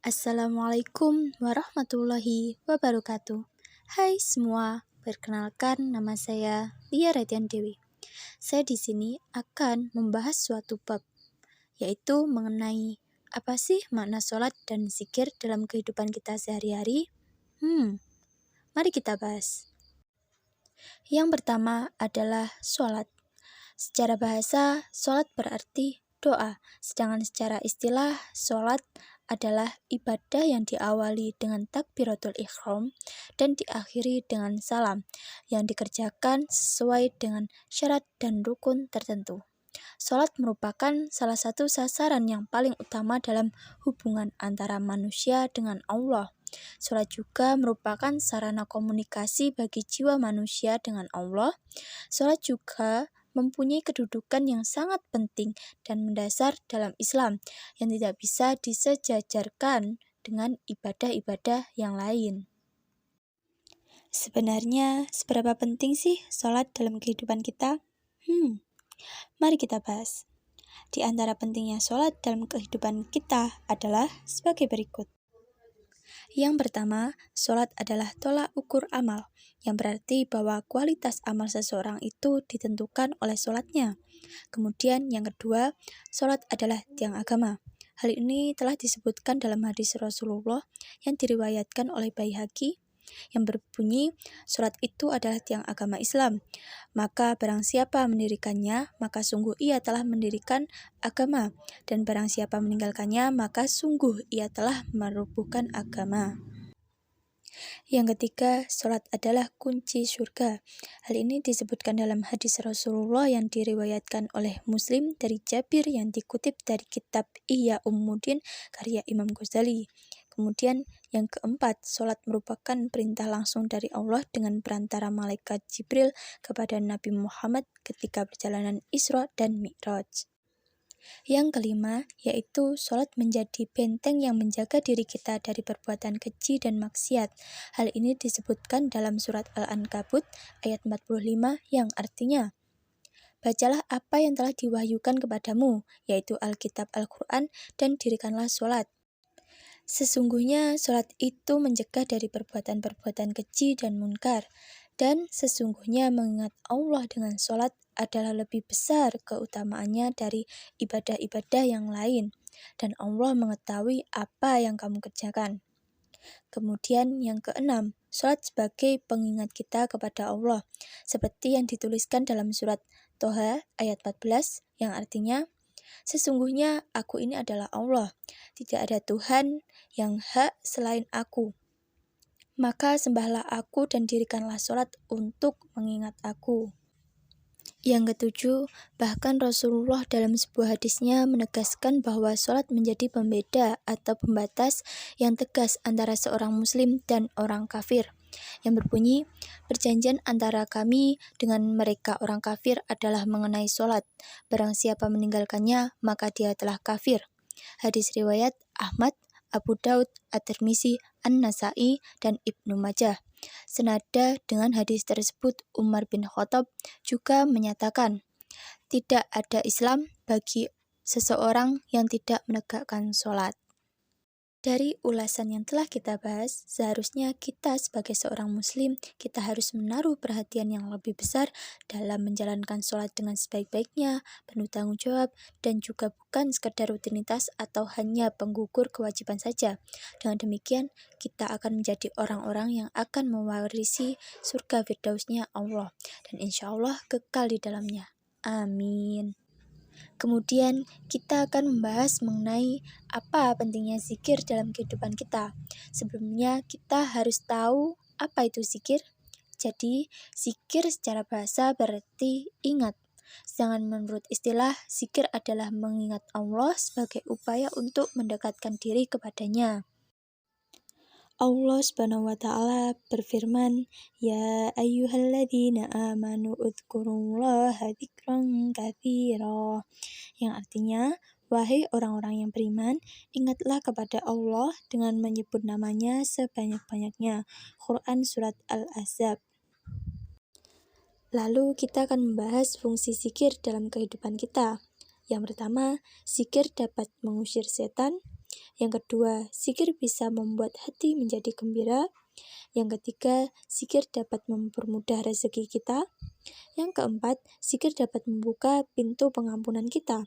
Assalamualaikum warahmatullahi wabarakatuh. Hai semua, perkenalkan nama saya Lia Radian Dewi. Saya di sini akan membahas suatu bab, yaitu mengenai apa sih makna sholat dan zikir dalam kehidupan kita sehari-hari. Mari kita bahas. Yang pertama adalah sholat. Secara bahasa, sholat berarti doa, sedangkan secara istilah, sholat adalah ibadah yang diawali dengan takbiratul ihram dan diakhiri dengan salam, yang dikerjakan sesuai dengan syarat dan rukun tertentu. Sholat merupakan salah satu sasaran yang paling utama dalam hubungan antara manusia dengan Allah. Sholat juga merupakan sarana komunikasi bagi jiwa manusia dengan Allah. Sholat juga mempunyai kedudukan yang sangat penting dan mendasar dalam Islam yang tidak bisa disejajarkan dengan ibadah-ibadah yang lain. Sebenarnya, seberapa penting sih sholat dalam kehidupan kita? Mari kita bahas. Di antara pentingnya sholat dalam kehidupan kita adalah sebagai berikut. Yang pertama, sholat adalah tolak ukur amal, yang berarti bahwa kualitas amal seseorang itu ditentukan oleh sholatnya. Kemudian yang kedua, sholat adalah tiang agama. Hal ini telah disebutkan dalam hadis Rasulullah yang diriwayatkan oleh Baihaqi, yang berbunyi, sholat itu adalah tiang agama Islam. Maka barang siapa mendirikannya, maka sungguh ia telah mendirikan agama. Dan barang siapa meninggalkannya, maka sungguh ia telah merubuhkan agama. Yang ketiga, sholat adalah kunci surga. Hal ini disebutkan dalam hadis Rasulullah yang diriwayatkan oleh Muslim dari Jabir yang dikutip dari kitab Ihya Ulumuddin karya Imam Ghazali. Kemudian yang keempat, sholat merupakan perintah langsung dari Allah dengan perantara malaikat Jibril kepada Nabi Muhammad ketika perjalanan Isra dan Mi'raj. Yang kelima, yaitu sholat menjadi benteng yang menjaga diri kita dari perbuatan keji dan maksiat. Hal ini disebutkan dalam surat Al-Ankabut ayat 45 yang artinya, bacalah apa yang telah diwahyukan kepadamu, yaitu Alkitab Al-Quran, dan dirikanlah sholat. Sesungguhnya sholat itu mencegah dari perbuatan-perbuatan keji dan munkar, dan sesungguhnya mengingat Allah dengan sholat adalah lebih besar keutamaannya dari ibadah-ibadah yang lain, dan Allah mengetahui apa yang kamu kerjakan. Kemudian yang keenam, sholat sebagai pengingat kita kepada Allah, seperti yang dituliskan dalam surat Toha ayat 14, yang artinya, sesungguhnya aku ini adalah Allah, tidak ada Tuhan yang hak selain aku. Maka sembahlah aku dan dirikanlah sholat untuk mengingat aku. Yang ketujuh, bahkan Rasulullah dalam sebuah hadisnya menegaskan bahwa sholat menjadi pembeda atau pembatas yang tegas antara seorang muslim dan orang kafir, yang berbunyi, perjanjian antara kami dengan mereka orang kafir adalah mengenai sholat. Barang siapa meninggalkannya, maka dia telah kafir. Hadis riwayat Ahmad, Abu Daud, At-Tirmizi, An-Nasai, dan Ibnu Majah. Senada dengan hadis tersebut, Umar bin Khattab juga menyatakan, tidak ada Islam bagi seseorang yang tidak menegakkan sholat. Dari ulasan yang telah kita bahas, seharusnya kita sebagai seorang muslim, kita harus menaruh perhatian yang lebih besar dalam menjalankan sholat dengan sebaik-baiknya, penuh tanggung jawab, dan juga bukan sekedar rutinitas atau hanya penggugur kewajiban saja. Dengan demikian, kita akan menjadi orang-orang yang akan mewarisi surga firdausnya Allah, dan insya Allah kekal di dalamnya. Amin. Kemudian kita akan membahas mengenai apa pentingnya zikir dalam kehidupan kita. Sebelumnya kita harus tahu apa itu zikir. Jadi zikir secara bahasa berarti ingat. Sedangkan menurut istilah, zikir adalah mengingat Allah sebagai upaya untuk mendekatkan diri kepadanya. Allah Subhanahu wa Ta'ala berfirman, Ya ayyuhalladzina amanu udhkurullaha dzikran katsira, yang artinya, wahai orang-orang yang beriman, ingatlah kepada Allah dengan menyebut namanya sebanyak-banyaknya. Quran Surat Al-Ahzab. Lalu kita akan membahas fungsi zikir dalam kehidupan kita. Yang pertama, zikir dapat mengusir setan. Yang kedua, zikir bisa membuat hati menjadi gembira. Yang ketiga, zikir dapat mempermudah rezeki kita. Yang keempat, zikir dapat membuka pintu pengampunan kita.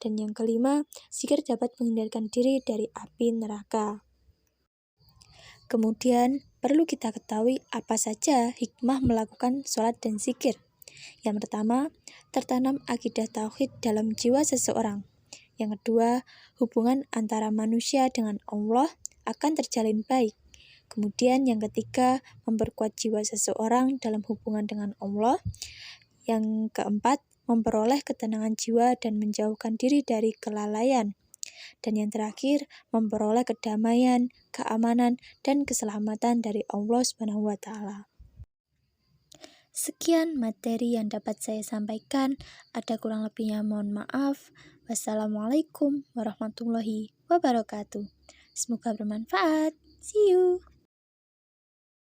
Dan yang kelima, zikir dapat menghindarkan diri dari api neraka. Kemudian, perlu kita ketahui apa saja hikmah melakukan sholat dan zikir. Yang pertama, tertanam akidah tauhid dalam jiwa seseorang. Yang kedua, hubungan antara manusia dengan Allah akan terjalin baik. Kemudian yang ketiga, memperkuat jiwa seseorang dalam hubungan dengan Allah. Yang keempat, memperoleh ketenangan jiwa dan menjauhkan diri dari kelalaian. Dan yang terakhir, memperoleh kedamaian, keamanan, dan keselamatan dari Allah SWT. Sekian materi yang dapat saya sampaikan. Ada kurang lebihnya mohon maaf. Wassalamualaikum warahmatullahi wabarakatuh. Semoga bermanfaat. See you.